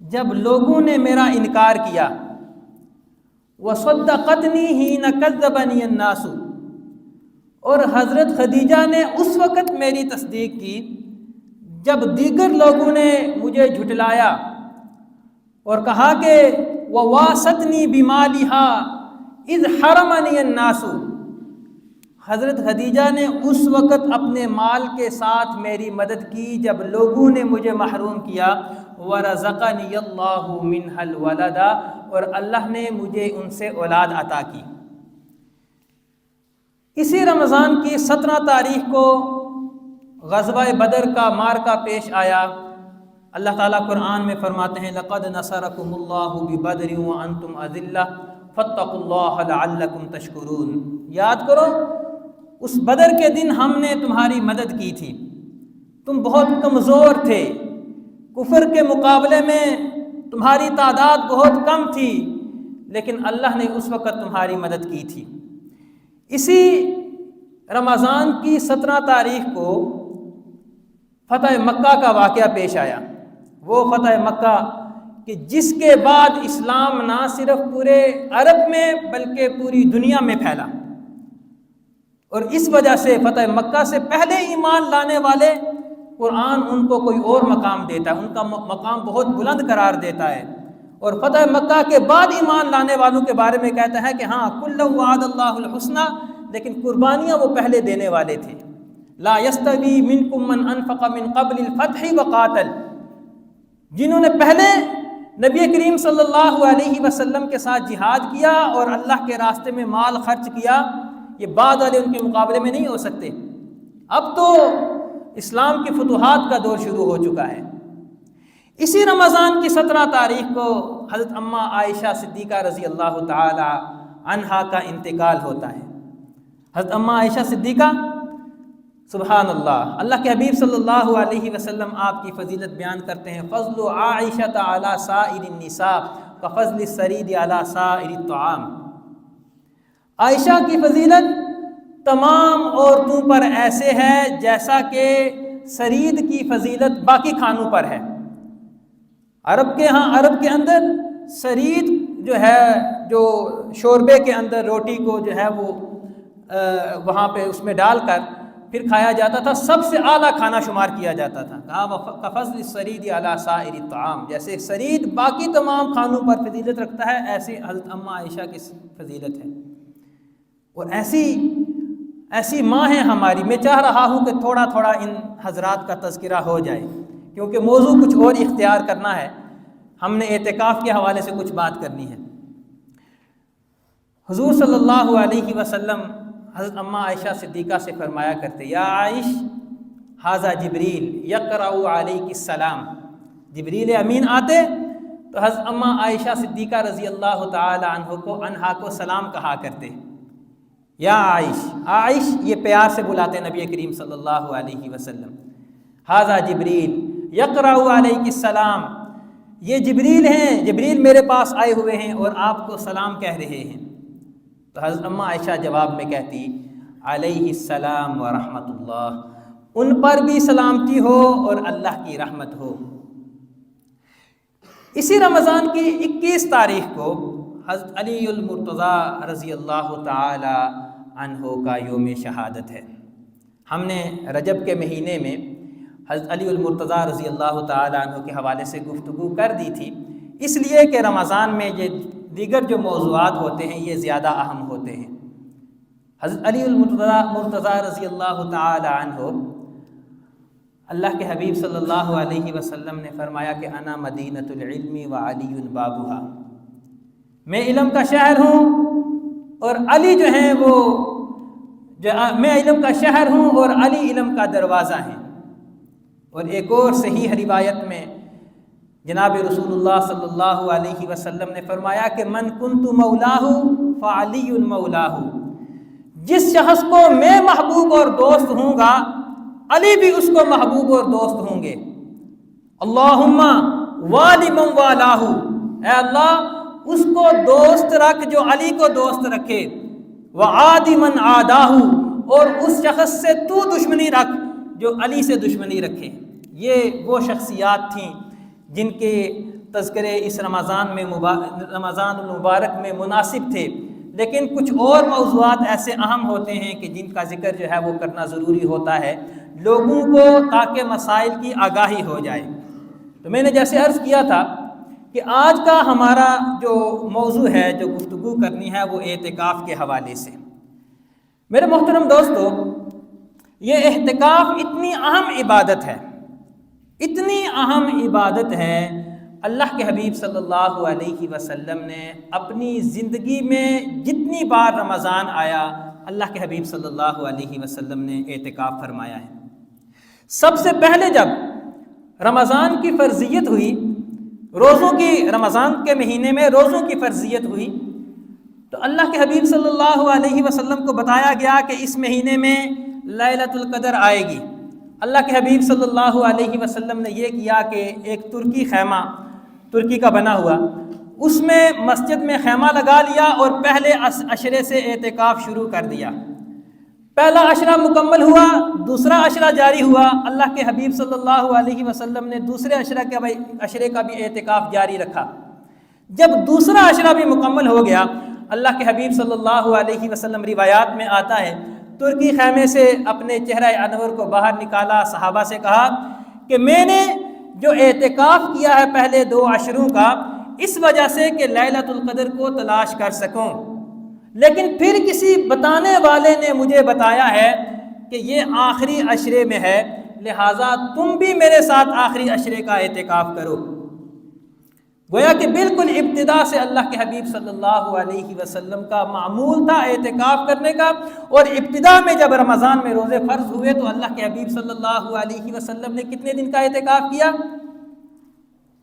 جب لوگوں نے میرا انکار کیا، وصدقتنی حین کذبنی الناس، اور حضرت خدیجہ نے اس وقت میری تصدیق کی جب دیگر لوگوں نے مجھے جھٹلایا اور کہا کہ وواستنی بمالہا اذ حرمنی الناس، حضرت خدیجہ نے اس وقت اپنے مال کے ساتھ میری مدد کی جب لوگوں نے مجھے محروم کیا، ورزقنی اللہ منہا الولد، اور اللہ نے مجھے ان سے اولاد عطا کی۔ اسی رمضان کی 17 تاریخ کو غزوہ بدر کا معرکہ پیش آیا۔ اللہ تعالیٰ قرآن میں فرماتے ہیں لقد نصرکم اللہ ببدر وانتم اذلہ فاتقوا اللہ لعلکم تشکرون، یاد کرو اس بدر کے دن ہم نے تمہاری مدد کی تھی، تم بہت کمزور تھے، کفر کے مقابلے میں تمہاری تعداد بہت کم تھی، لیکن اللہ نے اس وقت تمہاری مدد کی تھی۔ اسی رمضان کی 17 تاریخ کو فتح مکہ کا واقعہ پیش آیا۔ وہ فتح مکہ کہ جس کے بعد اسلام نہ صرف پورے عرب میں بلکہ پوری دنیا میں پھیلا، اور اس وجہ سے فتح مکہ سے پہلے ایمان لانے والے قرآن ان کو کوئی اور مقام دیتا ہے، ان کا مقام بہت بلند قرار دیتا ہے، اور فتح مکہ کے بعد ایمان لانے والوں کے بارے میں کہتا ہے کہ ہاں کل وعد اللہ الحسنى، لیکن قربانیاں وہ پہلے دینے والے تھے۔ لا یستوی منکم من انفق من قبل الفتح وقاتل، جنہوں نے پہلے نبی کریم صلی اللہ علیہ وسلم کے ساتھ جہاد کیا اور اللہ کے راستے میں مال خرچ کیا، یہ بعد والے ان کے مقابلے میں نہیں ہو سکتے۔ اب تو اسلام کی فتوحات کا دور شروع ہو چکا ہے۔ اسی رمضان کی 17 تاریخ کو حضرت اماں عائشہ صدیقہ رضی اللہ تعالی عنہا کا انتقال ہوتا ہے۔ حضرت اماں عائشہ صدیقہ، سبحان اللہ، اللہ کے حبیب صلی اللہ علیہ وسلم آپ کی فضیلت بیان کرتے ہیں فضل عائشہ علی سائر النساء کفضل السرید علی سائر الطعام، عائشہ کی فضیلت تمام عورتوں پر ایسے ہے جیسا کہ سرید کی فضیلت باقی کھانوں پر ہے۔ عرب کے اندر سرید جو ہے، جو شوربے کے اندر روٹی کو جو ہے وہ وہاں پہ اس میں ڈال کر پھر کھایا جاتا تھا، سب سے اعلیٰ کھانا شمار کیا جاتا تھا۔ کہا کفضل السرید علی سائر الطعام، جیسے سرید باقی تمام کھانوں پر فضیلت رکھتا ہے، ایسے حضرت اماں عائشہ کی فضیلت ہے۔ اور ایسی ماں ہے ہماری۔ میں چاہ رہا ہوں کہ تھوڑا تھوڑا ان حضرات کا تذکرہ ہو جائے، کیونکہ موضوع کچھ اور اختیار کرنا ہے، ہم نے اعتکاف کے حوالے سے کچھ بات کرنی ہے۔ حضور صلی اللہ علیہ وسلم حضرت اماں عائشہ صدیقہ سے فرمایا کرتے یا عائش ھذا جبریل یقرأ علیک السلام، جبریل امین آتے تو حضرت اماں عائشہ صدیقہ رضی اللہ تعالی عنہا کو سلام کہا کرتے، یا عائش، عائش یہ پیار سے بلاتے نبی کریم صلی اللہ علیہ وسلم، ھذا جبریل یقرأ علیک السلام، یہ جبریل ہیں، جبریل میرے پاس آئے ہوئے ہیں اور آپ کو سلام کہہ رہے ہیں۔ تو حضرت اماں عائشہ جواب میں کہتی علیہ السلام ورحمۃ اللہ، ان پر بھی سلامتی ہو اور اللہ کی رحمت ہو۔ اسی رمضان کی 21 تاریخ کو حضرت علی المرتضیٰ رضی اللہ تعالی عنہ کا یوم شہادت ہے۔ ہم نے رجب کے مہینے میں حضرت علی المرتضیٰ رضی اللہ تعالی عنہ کے حوالے سے گفتگو کر دی تھی، اس لیے کہ رمضان میں یہ دیگر جو موضوعات ہوتے ہیں یہ زیادہ اہم ہوتے ہیں۔ حضرت علی المرتضیٰ رضی اللہ تعالی عنہ، اللہ کے حبیب صلی اللہ علیہ وسلم نے فرمایا کہ انا مدینۃ العلم وعلی بابھا، میں علم کا شہر ہوں اور علی جو ہیں وہ میں علم کا شہر ہوں اور علی علم کا دروازہ ہیں۔ اور ایک اور صحیح روایت میں جناب رسول اللہ صلی اللہ علیہ وسلم نے فرمایا کہ من کنت مولاہ فعلی مولاہ، جس شخص کو میں محبوب اور دوست ہوں گا علی بھی اس کو محبوب اور دوست ہوں گے۔ اللہم والی من والاہ، اے اللہ اس کو دوست رکھ جو علی کو دوست رکھے، وعادی من عاداہ، اور اس شخص سے تو دشمنی رکھ جو علی سے دشمنی رکھے۔ یہ وہ شخصیات تھیں جن کے تذکرے اس رمضان المبارک میں مناسب تھے، لیکن کچھ اور موضوعات ایسے اہم ہوتے ہیں کہ جن کا ذکر جو ہے وہ کرنا ضروری ہوتا ہے لوگوں کو، تاکہ مسائل کی آگاہی ہو جائے۔ تو میں نے جیسے عرض کیا تھا کہ آج کا ہمارا جو موضوع ہے، جو گفتگو کرنی ہے، وہ اعتکاف کے حوالے سے۔ میرے محترم دوستو، یہ اعتکاف اتنی اہم عبادت ہے، اتنی اہم عبادت ہے، اللہ کے حبیب صلی اللہ علیہ وسلم نے اپنی زندگی میں جتنی بار رمضان آیا، اللہ کے حبیب صلی اللہ علیہ وسلم نے اعتکاف فرمایا ہے۔ سب سے پہلے جب رمضان کی فرضیت ہوئی، رمضان کے مہینے میں روزوں کی فرضیت ہوئی، تو اللہ کے حبیب صلی اللہ علیہ وسلم کو بتایا گیا کہ اس مہینے میں لیلۃ القدر آئے گی۔ اللہ کے حبیب صلی اللہ علیہ وسلم نے یہ کیا کہ ایک ترکی خیمہ، ترکی کا بنا ہوا، اس میں مسجد میں خیمہ لگا لیا اور پہلے عشرے سے اعتکاف شروع کر دیا۔ پہلا عشرہ مکمل ہوا، دوسرا عشرہ جاری ہوا، اللہ کے حبیب صلی اللہ علیہ وسلم نے دوسرے عشرے کا بھی اعتکاف جاری رکھا۔ جب دوسرا عشرہ بھی مکمل ہو گیا، اللہ کے حبیب صلی اللہ علیہ وسلم، روایات میں آتا ہے، ترکی خیمے سے اپنے چہرہ انور کو باہر نکالا، صحابہ سے کہا کہ میں نے جو اعتکاف کیا ہے پہلے 2 عشروں کا، اس وجہ سے کہ لیلۃ القدر کو تلاش کر سکوں، لیکن پھر کسی بتانے والے نے مجھے بتایا ہے کہ یہ آخری عشرے میں ہے، لہٰذا تم بھی میرے ساتھ آخری عشرے کا اعتکاف کرو۔ گویا کہ بالکل ابتدا سے اللہ کے حبیب صلی اللہ علیہ وسلم کا معمول تھا اعتکاف کرنے کا، اور ابتدا میں جب رمضان میں روزے فرض ہوئے تو اللہ کے حبیب صلی اللہ علیہ وسلم نے کتنے دن کا اعتکاف کیا؟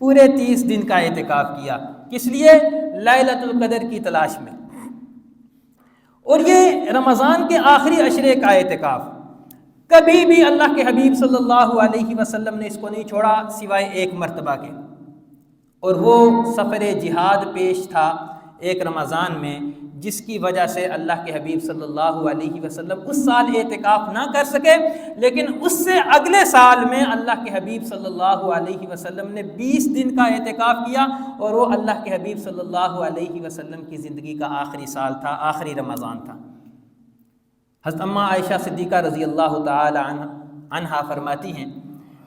پورے 30 دن کا اعتکاف کیا۔ کس لیے؟ لیلۃ القدر کی تلاش میں۔ اور یہ رمضان کے آخری عشرے کا اعتکاف کبھی بھی اللہ کے حبیب صلی اللہ علیہ وسلم نے اس کو نہیں چھوڑا سوائے ایک مرتبہ کے، اور وہ سفر جہاد پیش تھا ایک رمضان میں، جس کی وجہ سے اللہ کے حبیب صلی اللہ علیہ وسلم اس سال اعتکاف نہ کر سکے، لیکن اس سے اگلے سال میں اللہ کے حبیب صلی اللہ علیہ وسلم نے 20 دن کا اعتکاف کیا، اور وہ اللہ کے حبیب صلی اللہ علیہ وسلم کی زندگی کا آخری سال تھا، آخری رمضان تھا۔ حضرت اماں عائشہ صدیقہ رضی اللہ تعالی عنہا فرماتی ہیں،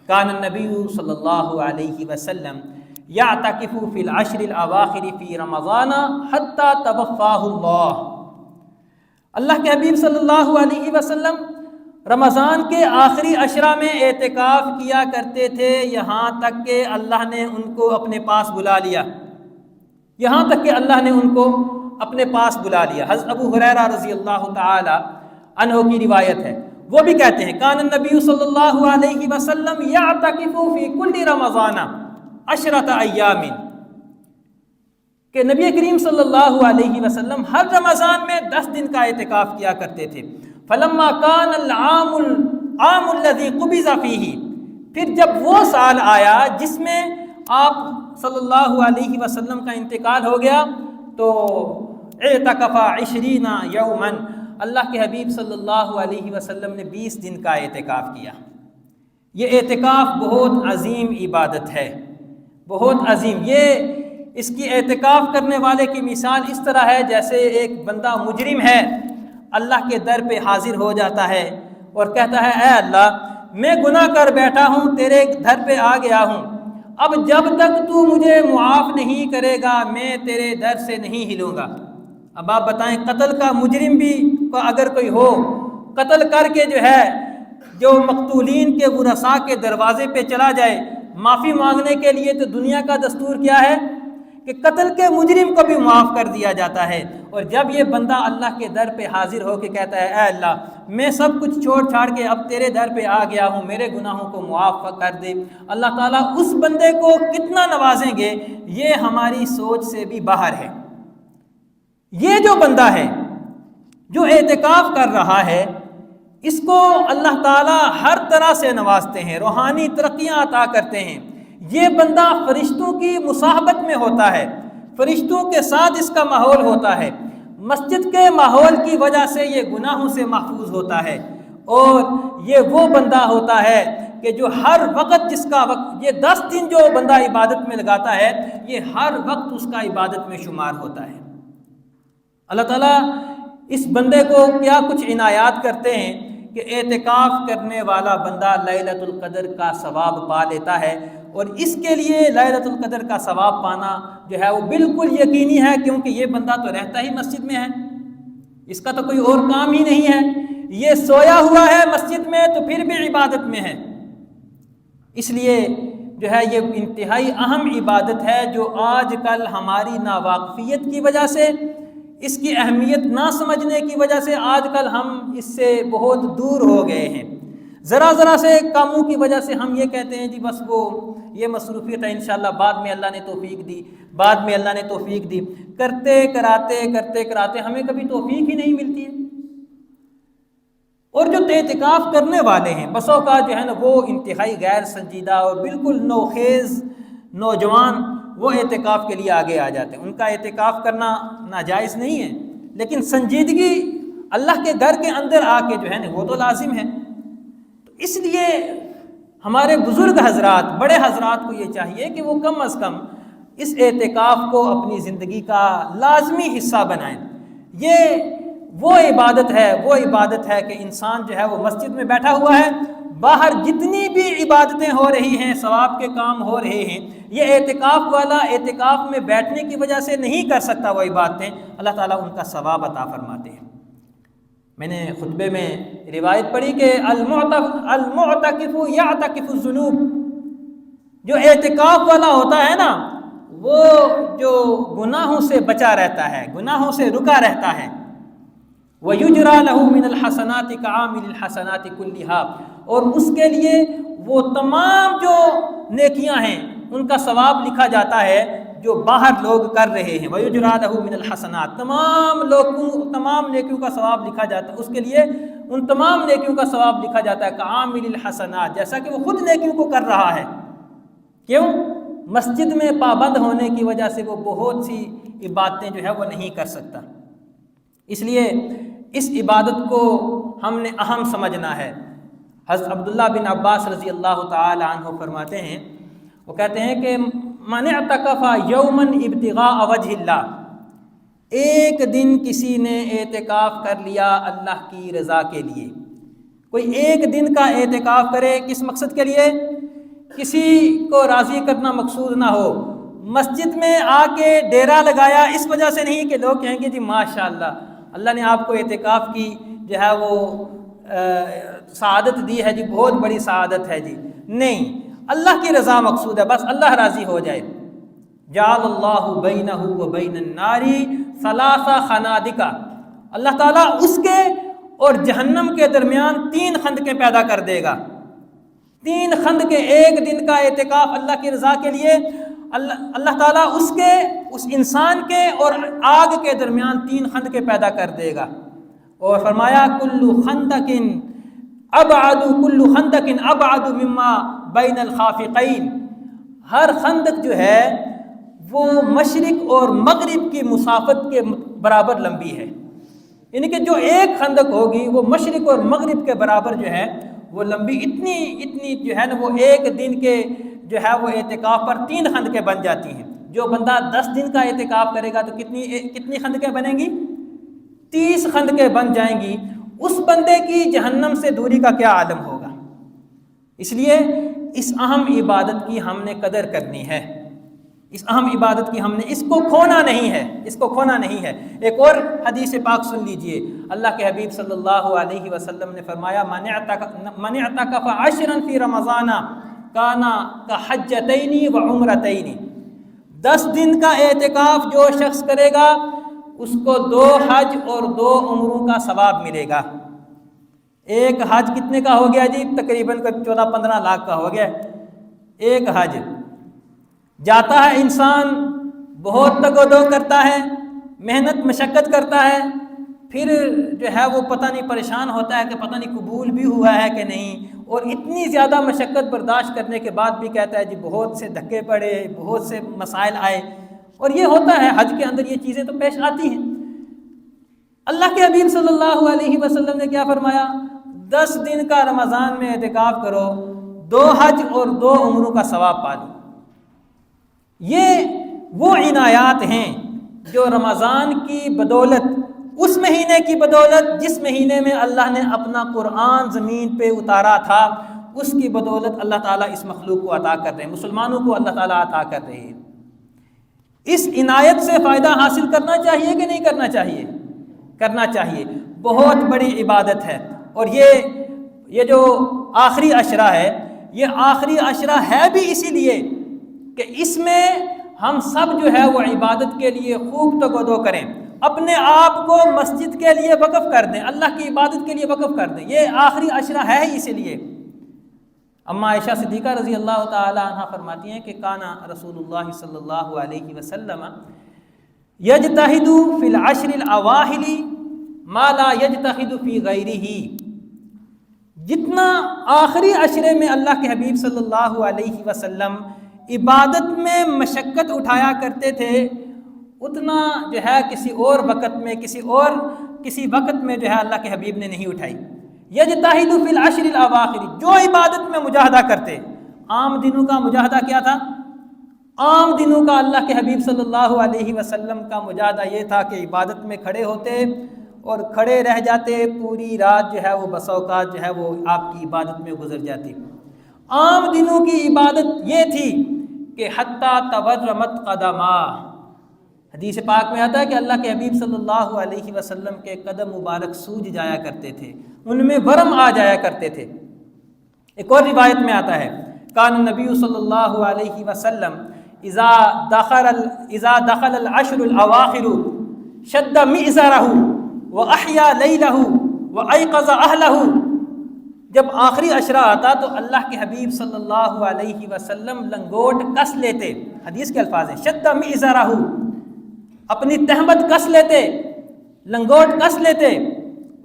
کان النبی صلی اللہ علیہ وسلم یعتکف فی العشر الاواخر فی رمضان حتی توفاہ اللہ۔ اللہ کے حبیب صلی اللہ علیہ وسلم رمضان کے آخری عشرہ میں اعتکاف کیا کرتے تھے، یہاں تک کہ اللہ نے ان کو اپنے پاس بلا لیا، یہاں تک کہ اللہ نے ان کو اپنے پاس بلا لیا۔ حضرت ابو ہریرہ رضی اللہ تعالی عنہ کی روایت ہے، وہ بھی کہتے ہیں کان النبی صلی اللہ علیہ وسلم یعتکف فی کل رمضان 10 ایام، کہ نبی کریم صلی اللہ علیہ وسلم ہر رمضان میں 10 دن کا اعتکاف کیا کرتے تھے۔ فلما کان العام الذی قبض فیہ، پھر جب وہ سال آیا جس میں آپ صلی اللہ علیہ وسلم کا انتقال ہو گیا، تو اعتکف 20 یوما، اللہ کے حبیب صلی اللہ علیہ وسلم نے 20 دن کا اعتکاف کیا۔ یہ اعتکاف بہت عظیم عبادت ہے، بہت عظیم۔ یہ اس کی اعتکاف کرنے والے کی مثال اس طرح ہے جیسے ایک بندہ مجرم ہے، اللہ کے در پہ حاضر ہو جاتا ہے اور کہتا ہے اے اللہ، میں گناہ کر بیٹھا ہوں، تیرے در پہ آ گیا ہوں، اب جب تک تو مجھے معاف نہیں کرے گا میں تیرے در سے نہیں ہلوں گا۔ اب آپ بتائیں، قتل کا مجرم بھی اگر کوئی ہو، قتل کر کے جو مقتولین کے ورثاء کے دروازے پہ چلا جائے معافی مانگنے کے لیے، تو دنیا کا دستور کیا ہے کہ قتل کے مجرم کو بھی معاف کر دیا جاتا ہے۔ اور جب یہ بندہ اللہ کے در پہ حاضر ہو کے کہتا ہے اے اللہ، میں سب کچھ چھوڑ چھاڑ کے اب تیرے در پہ آ گیا ہوں، میرے گناہوں کو معاف کر دے، اللہ تعالیٰ اس بندے کو کتنا نوازیں گے، یہ ہماری سوچ سے بھی باہر ہے۔ یہ جو بندہ ہے جو اعتکاف کر رہا ہے، اس کو اللہ تعالیٰ ہر طرح سے نوازتے ہیں، روحانی ترقیاں عطا کرتے ہیں۔ یہ بندہ فرشتوں کی مصاحبت میں ہوتا ہے، فرشتوں کے ساتھ اس کا ماحول ہوتا ہے، مسجد کے ماحول کی وجہ سے یہ گناہوں سے محفوظ ہوتا ہے، اور یہ وہ بندہ ہوتا ہے کہ جو ہر وقت جس کا وقت، یہ 10 دن جو بندہ عبادت میں لگاتا ہے یہ ہر وقت اس کا عبادت میں شمار ہوتا ہے۔ اللہ تعالیٰ اس بندے کو کیا کچھ عنایات کرتے ہیں کہ اعتکاف کرنے والا بندہ لیلۃ القدر کا ثواب پا لیتا ہے، اور اس کے لیے لیلۃ القدر کا ثواب پانا جو ہے وہ بالکل یقینی ہے، کیونکہ یہ بندہ تو رہتا ہی مسجد میں ہے، اس کا تو کوئی اور کام ہی نہیں ہے، یہ سویا ہوا ہے مسجد میں تو پھر بھی عبادت میں ہے۔ اس لیے جو ہے یہ انتہائی اہم عبادت ہے، جو آج کل ہماری ناواقفیت کی وجہ سے، اس کی اہمیت نہ سمجھنے کی وجہ سے آج کل ہم اس سے بہت دور ہو گئے ہیں۔ ذرا سے کاموں کی وجہ سے ہم یہ کہتے ہیں جی بس وہ یہ مصروفیت ہے، انشاءاللہ بعد میں اللہ نے توفیق دی، بعد میں اللہ نے توفیق دی، کرتے کراتے ہمیں کبھی توفیق ہی نہیں ملتی ہے۔ اور جو اعتکاف کرنے والے ہیں بسوں کا جو ہے نا وہ انتہائی غیر سنجیدہ اور بالکل نوخیز نوجوان وہ اعتکاف کے لیے آگے آ جاتے ہیں۔ ان کا اعتکاف کرنا ناجائز نہیں ہے، لیکن سنجیدگی اللہ کے گھر کے اندر آ کے جو ہے نا وہ تو لازم ہے۔ تو اس لیے ہمارے بزرگ حضرات، بڑے حضرات کو یہ چاہیے کہ وہ کم از کم اس اعتکاف کو اپنی زندگی کا لازمی حصہ بنائیں۔ یہ وہ عبادت ہے کہ انسان جو ہے وہ مسجد میں بیٹھا ہوا ہے، باہر جتنی بھی عبادتیں ہو رہی ہیں، ثواب کے کام ہو رہے ہیں، یہ اعتکاف والا اعتکاف میں بیٹھنے کی وجہ سے نہیں کر سکتا وہ عبادتیں، اللہ تعالیٰ ان کا ثواب عطا فرماتے ہیں۔ میں نے خطبے میں روایت پڑھی کہ المعتکف یعتکف الذنوب، جو اعتکاف والا ہوتا ہے نا وہ جو گناہوں سے بچا رہتا ہے، گناہوں سے رکا رہتا ہے، وَيُجْرَى لَهُ مِنَ الْحَسَنَاتِ كَعَامِلِ الْحَسَنَاتِ كُلِّهَا، اور اس کے لیے وہ تمام جو نیکیاں ہیں ان کا ثواب لکھا جاتا ہے جو باہر لوگ کر رہے ہیں۔ وَيُجْرَى لَهُ مِنَ الْحَسَنَاتِ، تمام نیکیوں کا ثواب لکھا جاتا ہے، اس کے لیے ان تمام نیکیوں کا ثواب لکھا جاتا ہے كَعَامِلِ الْحَسَنَاتِ، جیسا کہ وہ خود نیکیوں کو کر رہا ہے۔ کیوں؟ مسجد میں پابند ہونے کی وجہ سے وہ بہت سی عبادتیں جو ہے وہ نہیں کر سکتا۔ اس لیے اس عبادت کو ہم نے اہم سمجھنا ہے۔ حضرت عبداللہ بن عباس رضی اللہ تعالی عنہ فرماتے ہیں، وہ کہتے ہیں کہ من اعتکف یوما ابتغاء وجہ اللہ، ایک دن کسی نے اعتکاف کر لیا اللہ کی رضا کے لیے، کوئی ایک دن کا اعتکاف کرے کس مقصد کے لیے؟ کسی کو راضی کرنا مقصود نہ ہو، مسجد میں آ کے ڈیرا لگایا اس وجہ سے نہیں کہ لوگ کہیں گے جی ماشاءاللہ اللہ نے آپ کو اعتکاف کی جو ہے وہ سعادت دی ہے جی، بہت بڑی سعادت ہے جی، نہیں، اللہ کی رضا مقصود ہے، بس اللہ راضی ہو جائے۔ جعل اللہ بینہ و بین النار ثلاث خنادق، اللہ تعالیٰ اس کے اور جہنم کے درمیان 3 خندقیں پیدا کر دے گا۔ 3 خندقیں، ایک دن کا اعتکاف اللہ کی رضا کے لیے، اللہ تعالیٰ اس انسان کے اور آگ کے درمیان 3 خندقیں پیدا کر دے گا۔ اور فرمایا کل خندق ابعد مما بین الخافقین، ہر خندق جو ہے وہ مشرق اور مغرب کی مسافت کے برابر لمبی ہے، یعنی کہ جو ایک خندق ہوگی وہ مشرق اور مغرب کے برابر جو ہے وہ لمبی، اتنی جو ہے نا وہ ایک دن کے جو ہے وہ اعتکاف پر 3 خندقیں بن جاتی ہیں۔ جو بندہ 10 دن کا اعتکاف کرے گا تو کتنی خندقیں بنیں گی؟ 30 خندقیں بن جائیں گی۔ اس بندے کی جہنم سے دوری کا کیا عالم ہوگا؟ اس لیے اس اہم عبادت کی ہم نے قدر کرنی ہے، اس اہم عبادت کی ہم نے اس کو کھونا نہیں ہے۔ ایک اور حدیث پاک سن لیجئے، اللہ کے حبیب صلی اللہ علیہ وسلم نے فرمایا من اعتکف 10 فی رمضان کانا کحجتین و عمرتین، 10 دن کا اعتکاف جو شخص کرے گا اس کو 2 حج اور 2 عمروں کا ثواب ملے گا۔ ایک حج کتنے کا ہو گیا جی؟ تقریباً 14-15 لاکھ کا ہو گیا۔ ایک حج جاتا ہے انسان، بہت تگ و دو کرتا ہے، محنت مشقت کرتا ہے، پھر جو ہے وہ پتہ نہیں پریشان ہوتا ہے کہ پتہ نہیں قبول بھی ہوا ہے کہ نہیں، اور اتنی زیادہ مشقت برداشت کرنے کے بعد بھی کہتا ہے جی بہت سے دھکے پڑے، بہت سے مسائل آئے، اور یہ ہوتا ہے حج کے اندر، یہ چیزیں تو پیش آتی ہیں۔ اللہ کے حبیب صلی اللہ علیہ وسلم نے کیا فرمایا؟ 10 دن کا رمضان میں اعتکاف کرو، 2 حج اور 2 عمروں کا ثواب پا لوں۔ یہ وہ عنایات ہیں جو رمضان کی بدولت، اس مہینے کی بدولت جس مہینے میں اللہ نے اپنا قرآن زمین پہ اتارا تھا، اس کی بدولت اللہ تعالیٰ اس مخلوق کو عطا کر رہے ہیں، مسلمانوں کو اللہ تعالیٰ عطا کر رہے ہیں۔ اس عنایت سے فائدہ حاصل کرنا چاہیے کہ نہیں کرنا چاہیے؟ کرنا چاہیے۔ بہت بڑی عبادت ہے، اور یہ جو آخری عشرہ ہے، یہ آخری عشرہ ہے بھی اسی لیے کہ اس میں ہم سب جو ہے وہ عبادت کے لیے خوب تگودو کریں، اپنے آپ کو مسجد کے لیے وقف کر دیں، اللہ کی عبادت کے لیے وقف کر دیں۔ یہ آخری عشرہ ہے ہی اسی لیے۔ اما عائشہ صدیقہ رضی اللہ تعالی عنہ فرماتی ہیں کہ کانا رسول اللہ صلی اللہ علیہ وسلم یجتہد فی العشر الاواخر ما لا یجتہد فی غیرہ، جتنا آخری عشرے میں اللہ کے حبیب صلی اللہ علیہ وسلم عبادت میں مشقت اٹھایا کرتے تھے، اتنا جو ہے کسی اور وقت میں کسی وقت میں جو ہے اللہ کے حبیب نے نہیں اٹھائی۔ یجتہد فی العشر الاواخر، جو عبادت میں مجاہدہ کرتے۔ عام دنوں کا مجاہدہ کیا تھا؟ عام دنوں کا اللہ کے حبیب صلی اللہ علیہ وسلم کا مجاہدہ یہ تھا کہ عبادت میں کھڑے ہوتے اور کھڑے رہ جاتے، پوری رات جو ہے وہ بسا اوقات جو ہے وہ آپ کی عبادت میں گزر جاتی۔ عام دنوں کی عبادت یہ تھی کہ حتیٰ تورمت قدما، حدیث پاک میں آتا ہے کہ اللہ کے حبیب صلی اللہ علیہ وسلم کے قدم مبارک سوج جایا کرتے تھے، ان میں ورم آ جایا کرتے تھے۔ ایک اور روایت میں آتا ہے کان نبی صلی اللہ علیہ وسلم اذا دخل العشر الاواخر شد مئزرہ واحیا لیلہ وایقظ اہلہ، جب آخری عشرہ آتا تو اللہ کے حبیب صلی اللہ علیہ وسلم لنگوٹ کس لیتے، حدیث کے الفاظ ہیں شد مئزرہ، اپنی تہمت کس لیتے، لنگوٹ کس لیتے،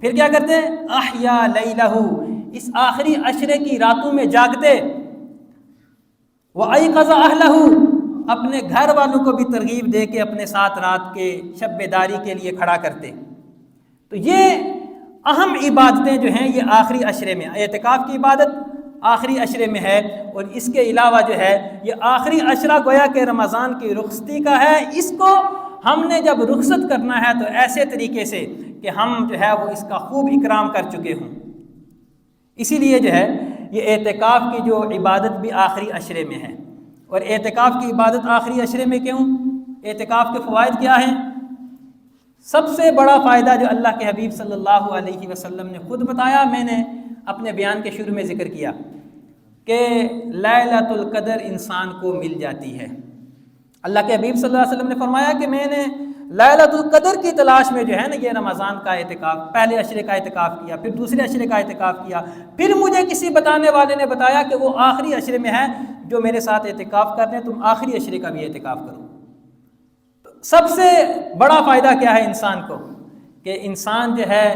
پھر کیا کرتے؟ احیا لیلہ، اس آخری عشرے کی راتوں میں جاگتے، وایقظ اہلہ، اپنے گھر والوں کو بھی ترغیب دے کے اپنے ساتھ رات کے شب بیداری کے لیے کھڑا کرتے۔ تو یہ اہم عبادتیں جو ہیں یہ آخری عشرے میں، اعتکاف کی عبادت آخری عشرے میں ہے، اور اس کے علاوہ جو ہے یہ آخری عشرہ گویا کہ رمضان کی رخصتی کا ہے۔ اس کو ہم نے جب رخصت کرنا ہے تو ایسے طریقے سے کہ ہم جو ہے وہ اس کا خوب اکرام کر چکے ہوں۔ اسی لیے جو ہے یہ اعتکاف کی جو عبادت بھی آخری عشرے میں ہے۔ اور اعتکاف کی عبادت آخری عشرے میں کیوں؟ اعتکاف کے فوائد کیا ہیں؟ سب سے بڑا فائدہ جو اللہ کے حبیب صلی اللہ علیہ وسلم نے خود بتایا، میں نے اپنے بیان کے شروع میں ذکر کیا کہ لیلۃ القدر انسان کو مل جاتی ہے۔ اللہ کے حبیب صلی اللہ علیہ وسلم نے فرمایا کہ میں نے لیلۃ القدر کی تلاش میں جو ہے نا یہ رمضان کا اعتکاف، پہلے عشرے کا اعتکاف کیا، پھر دوسرے عشرے کا اعتکاف کیا، پھر مجھے کسی بتانے والے نے بتایا کہ وہ آخری عشرے میں ہے، جو میرے ساتھ اعتکاف کرتے ہیں تم آخری عشرے کا بھی اعتکاف کرو۔ تو سب سے بڑا فائدہ کیا ہے انسان کو؟ کہ انسان جو ہے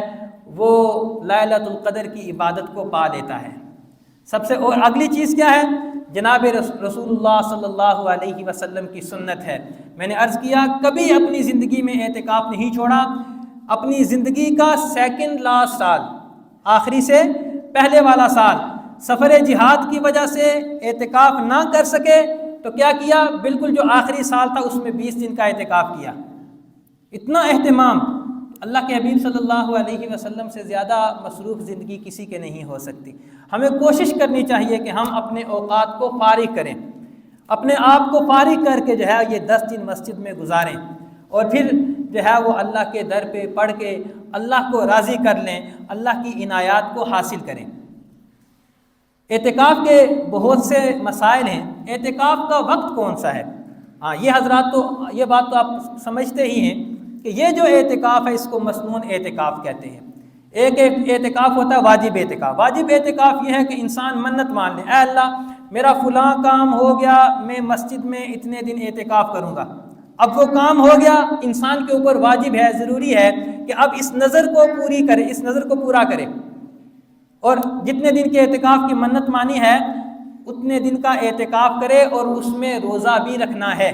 وہ لیلۃ القدر کی عبادت کو پا لیتا ہے۔ سب سے اور اگلی چیز کیا ہے؟ جناب رسول اللہ صلی اللہ علیہ وسلم کی سنت ہے۔ میں نے عرض کیا کبھی اپنی زندگی میں اعتکاف نہیں چھوڑا، اپنی زندگی کا سیکنڈ لاسٹ سال، آخری سے پہلے والا سال، سفر جہاد کی وجہ سے اعتکاف نہ کر سکے تو کیا کیا؟ بالکل جو آخری سال تھا اس میں 20 دن کا اعتکاف کیا۔ اتنا اہتمام اللہ کے حبیب صلی اللہ علیہ وسلم سے زیادہ مصروف زندگی کسی کے نہیں ہو سکتی۔ ہمیں کوشش کرنی چاہیے کہ ہم اپنے اوقات کو فارغ کریں، اپنے آپ کو فارغ کر کے جو ہے یہ 10 دن مسجد میں گزاریں، اور پھر جو ہے وہ اللہ کے در پہ پڑھ کے اللہ کو راضی کر لیں، اللہ کی عنایات کو حاصل کریں۔ اعتکاف کے بہت سے مسائل ہیں۔ اعتکاف کا وقت کون سا ہے؟ یہ حضرات تو یہ بات تو آپ سمجھتے ہی ہیں کہ یہ جو اعتکاف ہے اس کو مسنون اعتکاف کہتے ہیں۔ ایک اعتکاف ہوتا ہے واجب اعتکاف۔ واجب اعتکاف یہ ہے کہ انسان منت مان لے، اے اللہ میرا فلاں کام ہو گیا، میں مسجد میں اتنے دن اعتکاف کروں گا۔ اب وہ کام ہو گیا، انسان کے اوپر واجب ہے، ضروری ہے کہ اب اس نظر کو پوری کرے، اس نظر کو پورا کرے، اور جتنے دن کے اعتکاف کی منت مانی ہے اتنے دن کا اعتکاف کرے، اور اس میں روزہ بھی رکھنا ہے۔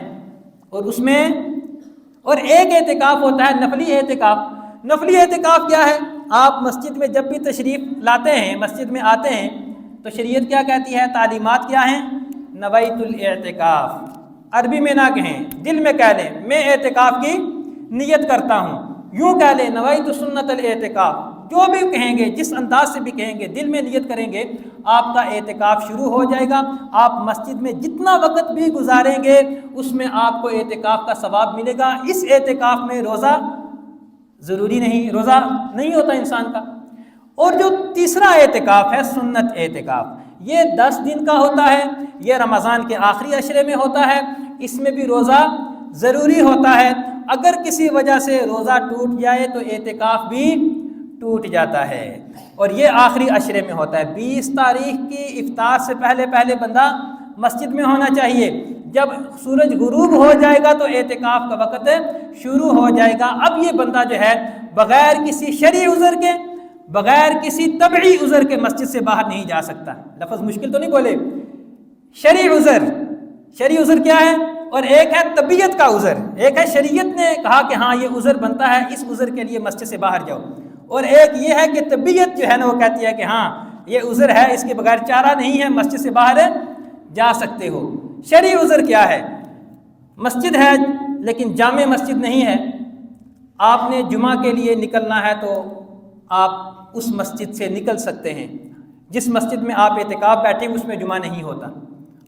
اور ایک اعتکاف ہوتا ہے نفلی اعتکاف۔ نفلی اعتکاف کیا ہے؟ آپ مسجد میں جب بھی تشریف لاتے ہیں، مسجد میں آتے ہیں تو شریعت کیا کہتی ہے، تعلیمات کیا ہیں؟ نویت الاعتکاف، عربی میں نہ کہیں، دل میں کہہ لیں میں اعتکاف کی نیت کرتا ہوں، یوں کہہ لیں نویت سنت الاعتکاف، جو بھی کہیں گے، جس انداز سے بھی کہیں گے، دل میں نیت کریں گے، آپ کا اعتکاف شروع ہو جائے گا۔ آپ مسجد میں جتنا وقت بھی گزاریں گے اس میں آپ کو اعتکاف کا ثواب ملے گا۔ اس اعتکاف میں روزہ ضروری نہیں، روزہ نہیں ہوتا انسان کا۔ اور جو تیسرا اعتکاف ہے سنت اعتکاف، یہ 10 دن کا ہوتا ہے، یہ رمضان کے آخری عشرے میں ہوتا ہے، اس میں بھی روزہ ضروری ہوتا ہے۔ اگر کسی وجہ سے روزہ ٹوٹ جائے تو اعتکاف بھی ٹوٹ جاتا ہے، اور یہ آخری عشرے میں ہوتا ہے۔ 20 تاریخ کی افطار سے پہلے بندہ مسجد میں ہونا چاہیے۔ جب سورج غروب ہو جائے گا تو اعتکاف کا وقت شروع ہو جائے گا۔ اب یہ بندہ جو ہے بغیر کسی شرعی عذر کے، بغیر کسی طبعی عذر کے مسجد سے باہر نہیں جا سکتا۔ لفظ مشکل تو نہیں بولے، شرعی عذر، شرعی عذر کیا ہے؟ اور ایک ہے طبیعت کا عذر۔ ایک ہے شریعت نے کہا کہ ہاں یہ عذر بنتا ہے، اس عذر کے لیے مسجد سے باہر جاؤ، اور ایک یہ ہے کہ طبیعت جو ہے نا وہ کہتی ہے کہ ہاں یہ عذر ہے، اس کے بغیر چارہ نہیں ہے، مسجد سے باہر جا سکتے ہو۔ شرعی عذر کیا ہے؟ مسجد ہے لیکن جامع مسجد نہیں ہے، آپ نے جمعہ کے لیے نکلنا ہے تو آپ اس مسجد سے نکل سکتے ہیں۔ جس مسجد میں آپ اعتکاف بیٹھے اس میں جمعہ نہیں ہوتا،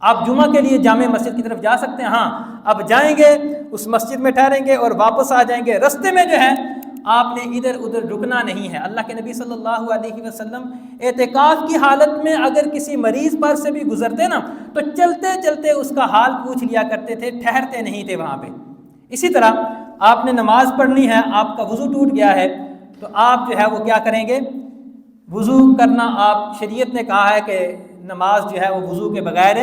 آپ جمعہ کے لیے جامع مسجد کی طرف جا سکتے ہیں۔ ہاں اب جائیں گے اس مسجد میں ٹھہریں گے اور واپس آ جائیں گے، رستے میں جو ہے آپ نے ادھر ادھر رکنا نہیں ہے۔ اللہ کے نبی صلی اللہ علیہ وسلم اعتکاف کی حالت میں اگر کسی مریض پر سے بھی گزرتے نا تو چلتے چلتے اس کا حال پوچھ لیا کرتے تھے، ٹھہرتے نہیں تھے وہاں پہ۔ اسی طرح آپ نے نماز پڑھنی ہے، آپ کا وضو ٹوٹ گیا ہے تو آپ جو ہے وہ کیا کریں گے؟ وضو کرنا، آپ شریعت نے کہا ہے کہ نماز جو ہے وہ وضو کے بغیر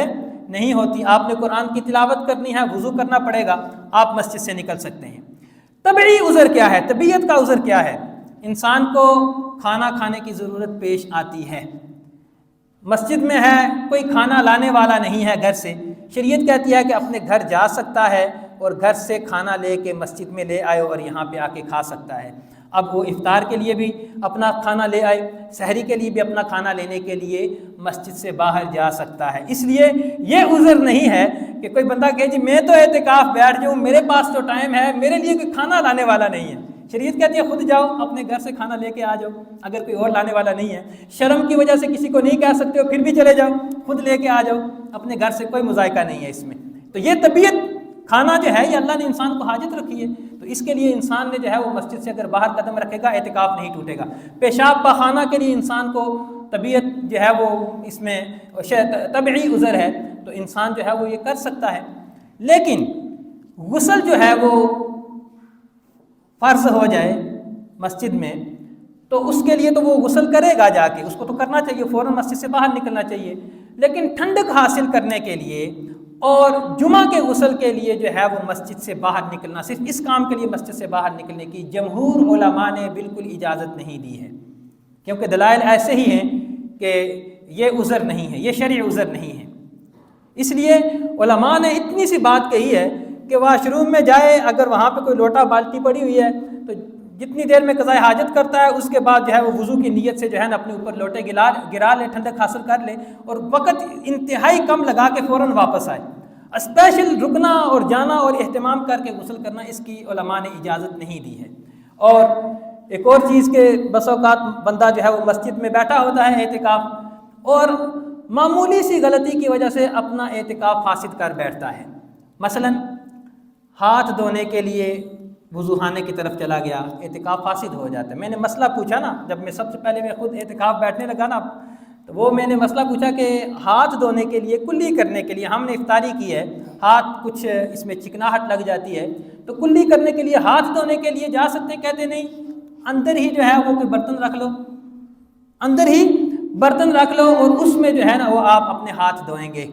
نہیں ہوتی۔ آپ نے قرآن کی تلاوت کرنی ہے، وضو کرنا پڑے گا، آپ مسجد سے نکل سکتے ہیں۔ طبعی عذر کیا ہے؟ طبیعت کا عذر کیا ہے؟ انسان کو کھانا کھانے کی ضرورت پیش آتی ہے، مسجد میں ہے، کوئی کھانا لانے والا نہیں ہے گھر سے، شریعت کہتی ہے کہ اپنے گھر جا سکتا ہے اور گھر سے کھانا لے کے مسجد میں لے آئے اور یہاں پہ آ کے کھا سکتا ہے۔ اب وہ افطار کے لیے بھی اپنا کھانا لے آئے، سحری کے لیے بھی اپنا کھانا لینے کے لیے مسجد سے باہر جا سکتا ہے۔ اس لیے یہ عذر نہیں ہے کہ کوئی بندہ کہے جی میں تو اعتکاف بیٹھ جاؤں، میرے پاس تو ٹائم ہے، میرے لیے کوئی کھانا لانے والا نہیں ہے۔ شریعت کہتی ہے خود جاؤ اپنے گھر سے کھانا لے کے آ جاؤ، اگر کوئی اور لانے والا نہیں ہے۔ شرم کی وجہ سے کسی کو نہیں کہہ سکتے ہو پھر بھی چلے جاؤ، خود لے کے آ جاؤ، اپنے گھر سے کوئی مذائقہ نہیں ہے اس میں۔ تو یہ طبیعت، کھانا جو ہے یہ اللہ نے انسان کو حاجت رکھی ہے، تو اس کے لیے انسان نے جو ہے وہ مسجد سے اگر باہر قدم رکھے گا اعتکاف نہیں ٹوٹے گا۔ پیشاب پاخانہ کے لیے انسان کو طبیعت جو ہے وہ اس میں طبعی عذر ہے تو انسان جو ہے وہ یہ کر سکتا ہے۔ لیکن غسل جو ہے وہ فرض ہو جائے مسجد میں تو اس کے لیے تو وہ غسل کرے گا جا کے، اس کو تو کرنا چاہیے، فوراً مسجد سے باہر نکلنا چاہیے۔ لیکن ٹھنڈک حاصل کرنے کے لیے اور جمعہ کے غسل کے لیے جو ہے وہ مسجد سے باہر نکلنا، صرف اس کام کے لیے مسجد سے باہر نکلنے کی جمہور علماء نے بالکل اجازت نہیں دی ہے، کیونکہ دلائل ایسے ہی ہیں کہ یہ عذر نہیں ہے، یہ شرعی عذر نہیں ہے۔ اس لیے علماء نے اتنی سی بات کہی ہے کہ واش روم میں جائے، اگر وہاں پہ کوئی لوٹا بالٹی پڑی ہوئی ہے تو جتنی دیر میں قضاء حاجت کرتا ہے اس کے بعد جو ہے وہ وضو کی نیت سے جو ہے نا اپنے اوپر لوٹے گرا لے، ٹھنڈک حاصل کر لے اور وقت انتہائی کم لگا کے فوراً واپس آئے۔ اسپیشل رکنا اور جانا اور اہتمام کر کے غسل کرنا اس کی علماء نے اجازت نہیں دی ہے۔ اور ایک اور چیز کہ بس اوقات بندہ جو ہے وہ مسجد میں بیٹھا ہوتا ہے اعتکاف اور معمولی سی غلطی کی وجہ سے اپنا اعتکاف فاسد کر بیٹھتا ہے۔ مثلاً ہاتھ دھونے کے لیے وضو خانے کی طرف چلا گیا، اعتکاف فاسد ہو جاتا ہے۔ میں نے مسئلہ پوچھا نا، جب میں سب سے پہلے میں خود اعتکاف بیٹھنے لگا نا تو وہ میں نے مسئلہ پوچھا کہ ہاتھ دھونے کے لیے، کلی کرنے کے لیے، ہم نے افطاری کی ہے، ہاتھ کچھ اس میں چکناہٹ لگ جاتی ہے تو کلی کرنے کے لیے ہاتھ دھونے کے لیے جا سکتے ہیں؟ کہتے نہیں، اندر ہی جو ہے وہ کوئی برتن رکھ لو، اندر ہی برتن رکھ لو اور اس میں جو ہے نا وہ آپ اپنے ہاتھ دھوئیں گے۔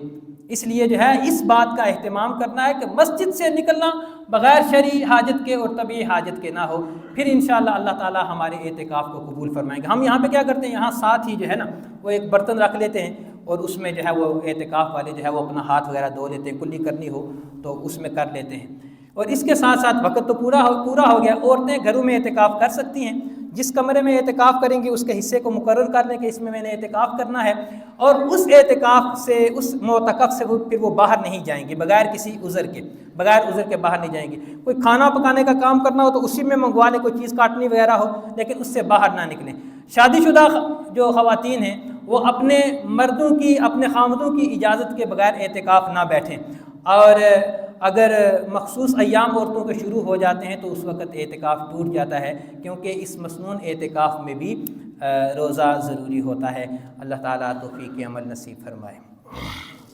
اس لیے جو ہے اس بات کا اہتمام کرنا ہے کہ مسجد سے نکلنا بغیر شرعی حاجت کے اور طبعی حاجت کے نہ ہو، پھر انشاءاللہ اللہ تعالی ہمارے اعتکاف کو قبول فرمائیں گے۔ ہم یہاں پہ کیا کرتے ہیں، یہاں ساتھ ہی جو ہے نا وہ ایک برتن رکھ لیتے ہیں اور اس میں جو ہے وہ اعتکاف والے جو ہے وہ اپنا ہاتھ وغیرہ دھو لیتے ہیں، کلی کرنی ہو تو اس میں کر لیتے ہیں۔ اور اس کے ساتھ ساتھ وقت تو پورا ہو گیا، عورتیں گھروں میں اعتکاف کر سکتی ہیں، جس کمرے میں اعتکاف کریں گے اس کے حصے کو مقرر کر لیں کہ اس میں میں نے اعتکاف کرنا ہے، اور اس اعتکاف سے، اس معتکف سے پھر وہ باہر نہیں جائیں گے بغیر کسی عذر کے، بغیر عذر کے باہر نہیں جائیں گے۔ کوئی کھانا پکانے کا کام کرنا ہو تو اسی میں منگوا لیں، کوئی چیز کاٹنی وغیرہ ہو، لیکن اس سے باہر نہ نکلیں۔ شادی شدہ جو خواتین ہیں وہ اپنے مردوں کی، اپنے خامدوں کی اجازت کے بغیر اعتکاف نہ بیٹھیں، اور اگر مخصوص ایام عورتوں کے شروع ہو جاتے ہیں تو اس وقت اعتکاف ٹوٹ جاتا ہے، کیونکہ اس مسنون اعتکاف میں بھی روزہ ضروری ہوتا ہے۔ اللہ تعالیٰ توفیق عمل نصیب فرمائے۔